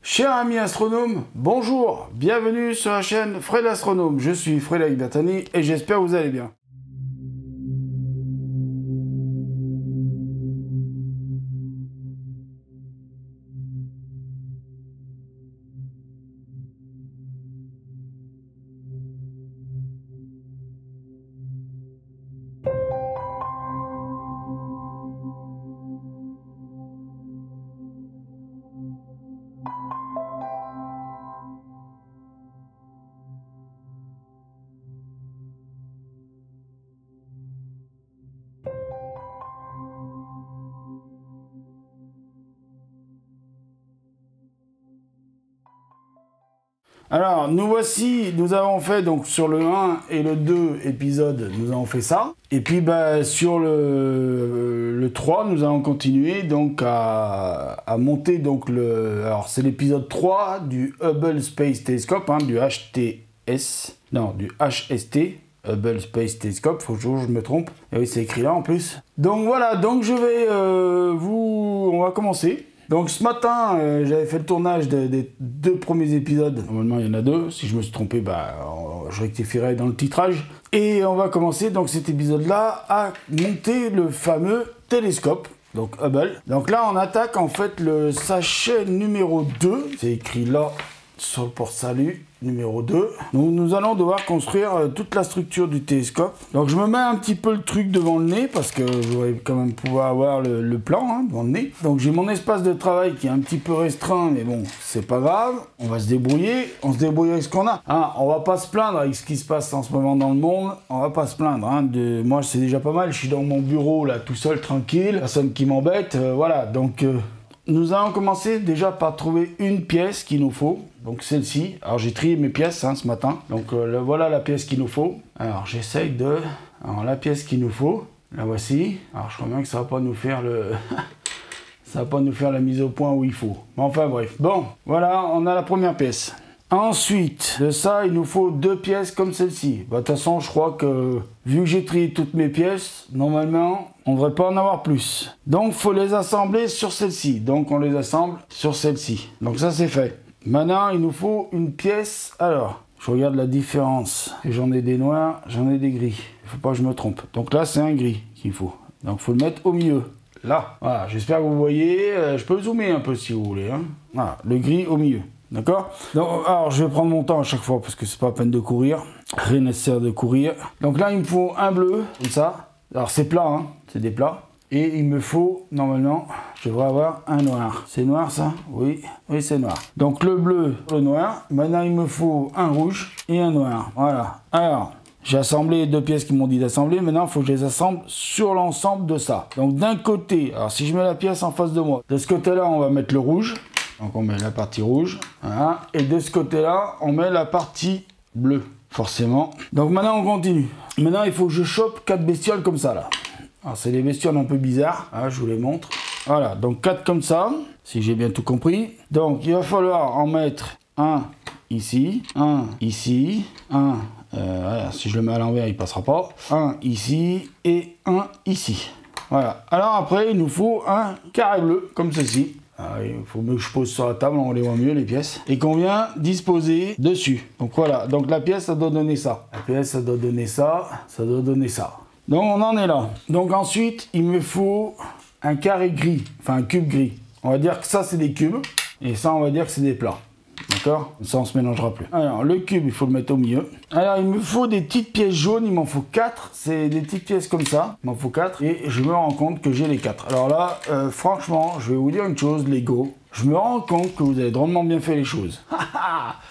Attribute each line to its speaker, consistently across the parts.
Speaker 1: Chers amis astronomes, bonjour, bienvenue sur la chaîne Fred l'Astronome. Je suis Frédéric Bertani et j'espère que vous allez bien. Alors, nous avons fait donc sur le 1 et le 2 épisode, nous avons fait ça. Et puis sur le 3, nous allons continuer donc à monter donc alors c'est l'épisode 3 du Hubble Space Telescope, du HTS, non du HST. Hubble Space Telescope, faut toujours que je me trompe. Et oui, c'est écrit là en plus. Donc voilà, donc je vais on va commencer. Donc ce matin, j'avais fait le tournage des 2 premiers épisodes. Normalement, il y en a 2. Si je me suis trompé, je rectifierai dans le titrage. Et on va commencer donc cet épisode-là à monter le fameux télescope, donc Hubble. Donc là, on attaque en fait le sachet numéro 2. C'est écrit là sur le porte-salut. Numéro 2. Donc nous allons devoir construire toute la structure du télescope. Donc je me mets un petit peu le truc devant le nez parce que je vais quand même pouvoir avoir le plan devant le nez. Donc j'ai mon espace de travail qui est un petit peu restreint, mais bon, c'est pas grave. On va se débrouiller. On se débrouille avec ce qu'on a. On va pas se plaindre avec ce qui se passe en ce moment dans le monde. On va pas se plaindre. Moi c'est déjà pas mal. Je suis dans mon bureau là tout seul, tranquille. Personne qui m'embête. Voilà. Donc nous allons commencer déjà par trouver une pièce qu'il nous faut. Donc celle-ci. Alors j'ai trié mes pièces ce matin. Donc voilà la pièce qu'il nous faut. Alors j'essaye de... Alors la pièce qu'il nous faut, la voici. Alors je crois bien que ça va pas nous faire ça va pas nous faire la mise au point où il faut. Mais enfin bref. Bon, voilà, on a la première pièce. Ensuite, de ça, il nous faut 2 pièces comme celle-ci. De toute façon, je crois que, vu que j'ai trié toutes mes pièces, normalement, on ne devrait pas en avoir plus. Donc, il faut les assembler sur celle-ci. Donc, on les assemble sur celle-ci. Donc, ça, c'est fait. Maintenant, il nous faut une pièce. Alors, je regarde la différence. J'en ai des noirs, j'en ai des gris. Il ne faut pas que je me trompe. Donc là, c'est un gris qu'il faut. Donc, il faut le mettre au milieu. Là. Voilà, j'espère que vous voyez. Je peux zoomer un peu si vous voulez. Voilà, le gris au milieu. D'accord? Donc, alors, je vais prendre mon temps à chaque fois parce que c'est pas la peine de courir. Rien ne sert de courir. Donc là, il me faut un bleu, comme ça. Alors, c'est plat, c'est des plats. Et il me faut, normalement, je devrais avoir un noir. C'est noir, ça? Oui, oui, c'est noir. Donc, le bleu, le noir. Maintenant, il me faut un rouge et un noir. Voilà. Alors, j'ai assemblé les 2 pièces qu'ils m'ont dit d'assembler. Maintenant, il faut que je les assemble sur l'ensemble de ça. Donc, d'un côté, alors si je mets la pièce en face de moi, de ce côté-là, on va mettre le rouge. Donc on met la partie rouge, voilà. Et de ce côté-là, on met la partie bleue, forcément. Donc maintenant, on continue. Maintenant, il faut que je chope 4 bestioles comme ça, là. Alors, c'est des bestioles un peu bizarres, je vous les montre. Voilà, donc 4 comme ça, si j'ai bien tout compris. Donc, il va falloir en mettre un ici, un ici, un... voilà, si je le mets à l'envers, il passera pas. Un ici et un ici. Voilà. Alors après, il nous faut un carré bleu, comme ceci. Il faut mieux que je pose sur la table, on les voit mieux les pièces. Et qu'on vient disposer dessus. Donc voilà, donc la pièce, ça doit donner ça. La pièce, ça doit donner ça, ça doit donner ça. Donc on en est là. Donc ensuite, il me faut un carré gris, enfin un cube gris. On va dire que ça, c'est des cubes. Et ça, on va dire que c'est des plats. D'accord? Ça, on se mélangera plus. Alors, le cube, il faut le mettre au milieu. Alors, il me faut des petites pièces jaunes. Il m'en faut 4. C'est des petites pièces comme ça. Il m'en faut 4. Et je me rends compte que j'ai les 4. Alors là, franchement, je vais vous dire une chose, Lego. Je me rends compte que vous avez drôlement bien fait les choses.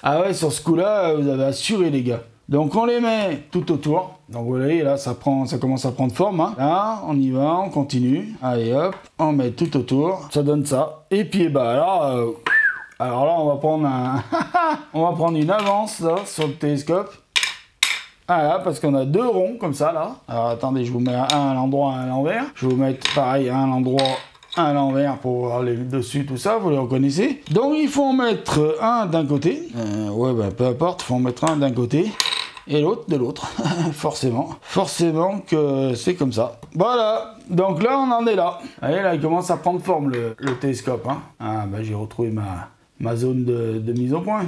Speaker 1: Ah ouais, sur ce coup-là, vous avez assuré, les gars. Donc, on les met tout autour. Donc, vous voyez, là, ça commence à prendre forme. Là, on y va, on continue. Allez, hop, on met tout autour. Ça donne ça. Et puis, alors là, on va prendre on va prendre une avance là, sur le télescope. Voilà, parce qu'on a 2 ronds comme ça là. Alors attendez, je vous mets un à l'endroit, un à l'envers. Je vais vous mettre pareil, un à l'endroit, un à l'envers pour voir les dessus, tout ça, vous les reconnaissez. Donc il faut en mettre un d'un côté. Peu importe, il faut en mettre un d'un côté. Et l'autre de l'autre, forcément. Forcément que c'est comme ça. Voilà, donc là on en est là. Vous voyez, là il commence à prendre forme le télescope. J'ai retrouvé ma zone de mise au point.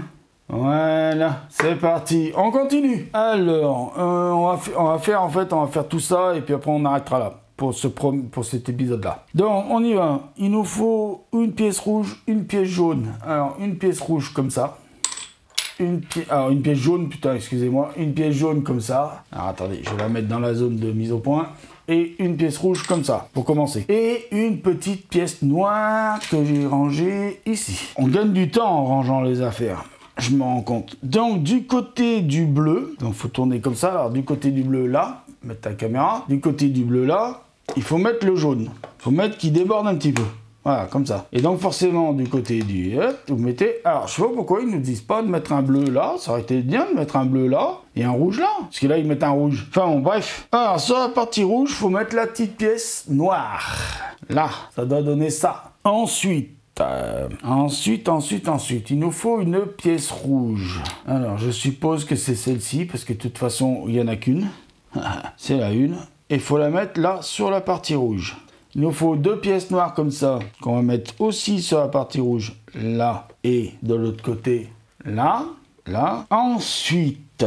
Speaker 1: Voilà, c'est parti, on continue. Alors, on va faire tout ça et puis après on arrêtera là pour cet épisode-là. Donc, on y va. Il nous faut une pièce rouge, une pièce jaune. Alors, une pièce rouge comme ça. Une pièce jaune, putain, excusez-moi. Une pièce jaune comme ça. Alors, attendez, je vais la mettre dans la zone de mise au point. Et une pièce rouge comme ça, pour commencer. Et une petite pièce noire que j'ai rangée ici. On gagne du temps en rangeant les affaires. Je me rends compte. Donc, du côté du bleu, donc faut tourner comme ça. Alors, du côté du bleu, là, mettre ta caméra. Du côté du bleu, là, il faut mettre le jaune. Il faut mettre qui déborde un petit peu. Voilà, comme ça. Et donc, forcément, du côté du... vous mettez... Alors, je sais pas pourquoi ils nous disent pas de mettre un bleu là. Ça aurait été bien de mettre un bleu là et un rouge là. Parce que là, ils mettent un rouge. Enfin, bon, bref. Alors, sur la partie rouge, il faut mettre la petite pièce noire. Là, ça doit donner ça. Ensuite, il nous faut une pièce rouge. Alors, je suppose que c'est celle-ci, parce que de toute façon, il n'y en a qu'une. C'est la une. Et il faut la mettre là, sur la partie rouge. Il nous faut deux pièces noires comme ça, qu'on va mettre aussi sur la partie rouge, là, et de l'autre côté, là, là. Ensuite,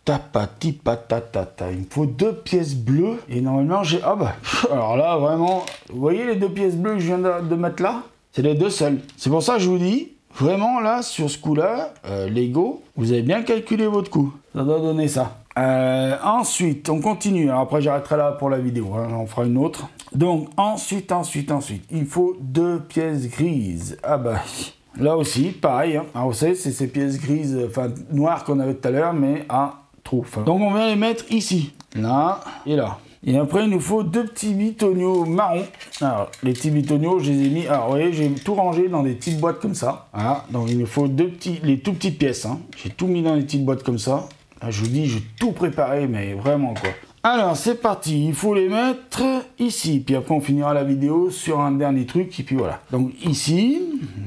Speaker 1: tapati patatata, il me faut deux pièces bleues, et normalement, j'ai... Ah bah, alors là, vraiment, vous voyez les deux pièces bleues que je viens de mettre là? C'est les deux seules. C'est pour ça que je vous dis, vraiment là, sur ce coup-là, Lego, vous avez bien calculé votre coût. Ça doit donner ça. Ensuite, on continue. Alors après, j'arrêterai là pour la vidéo. Hein. On fera une autre. Donc, ensuite, il faut deux pièces grises. Ah bah, là aussi, pareil. Hein. Alors, vous savez, c'est ces pièces grises, enfin, noires qu'on avait tout à l'heure, mais à trou. Enfin, donc, on vient les mettre ici. Là et là. Et après, il nous faut deux petits bitoniaux marrons. Alors, les petits bitoniaux, je les ai mis... Alors, vous voyez, j'ai tout rangé dans des petites boîtes comme ça. Voilà, donc il nous faut les tout petites pièces. Hein. J'ai tout mis dans les petites boîtes comme ça. Là, je vous dis, j'ai tout préparé, mais vraiment, quoi. Alors, c'est parti. Il faut les mettre ici. Puis après, on finira la vidéo sur un dernier truc. Et puis voilà. Donc, ici.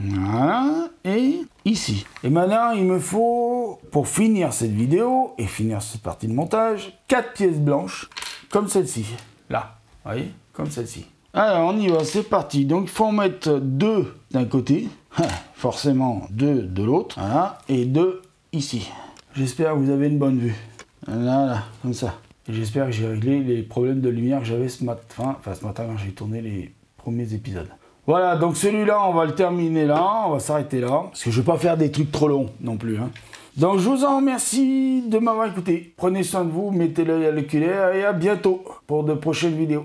Speaker 1: Voilà. Et ici. Et maintenant, il me faut, pour finir cette vidéo et finir cette partie de montage, 4 pièces blanches. Comme celle-ci, là, vous voyez, comme celle-ci. Alors, on y va, c'est parti. Donc, il faut en mettre 2 d'un côté, forcément 2 de l'autre, voilà, et 2 ici. J'espère que vous avez une bonne vue. Voilà, comme ça. Et j'espère que j'ai réglé les problèmes de lumière que j'avais ce matin, quand j'ai tourné les premiers épisodes. Voilà, donc celui-là, on va le terminer là, on va s'arrêter là, parce que je ne vais pas faire des trucs trop longs non plus, hein. Donc je vous en remercie de m'avoir écouté. Prenez soin de vous, mettez l'œil à l'oculaire et à bientôt pour de prochaines vidéos.